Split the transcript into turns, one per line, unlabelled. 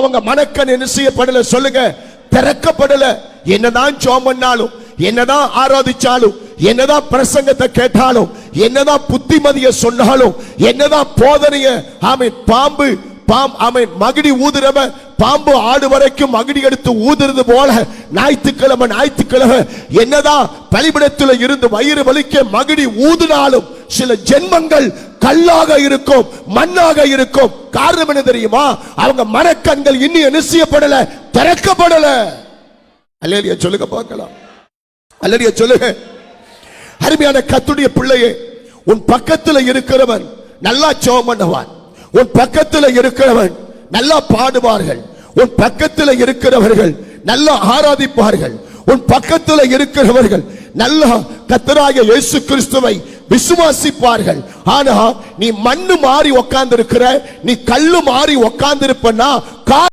அவங்க மனக்கண் என்ன செய்யப்படல சொல்லுங்க, திறக்கப்படல. என்னதான் ஜெபம் பண்ணாலும், என்னதான் ஆராதிச்சாலும், என்னதான் பிரசங்கத்தை கேட்டாலும், என்னதான் புத்திமதிய சொன்னாலும், என்னதான் போதனைய பாம்பு மகிடி ஊதுறவ பாம்பு ஆடு வரைக்கும் மகிடி எடுத்து ஊதுறது போல ஞாயிற்றுக்கிழமை என்னதான் பலிபீடத்தில் இருந்து வயிறு வலிக்க மகிடி ஊதினாலும் சில ஜென்மங்கள் கல்லாக இருக்கும், மண்ணாக இருக்கும். காரணம் என்ன தெரியுமா? அவங்க மனக்கண்கள் இன்னும் என்ன செய்யப்படல, திறக்கப்படல. அல்லேலூயா சொல்லுங்க பார்க்கலாம். அல்லேலூயா சொல்லுங்க. அருமையான கர்த்தருடைய பிள்ளையே, உன் பக்கத்துல இருக்கிறவன் நல்லா ஜெபம் பண்ணுவான், உன் பக்கத்துல இருக்கிறவன் நல்லா பாடுவார்கள், உன் பக்கத்துல இருக்கிறவர்கள் நல்லா ஆராதிப்பார்கள், உன் பக்கத்துல இருக்கிறவர்கள் நல்லா கர்த்தராகிய இயேசு கிறிஸ்துவை விசுவாசிப்பார்கள். ஆனா நீ மண்ணு மாறி உட்கார்ந்து இருக்கிற, நீ கல்லு மாறி உட்கார்ந்து இருப்பனா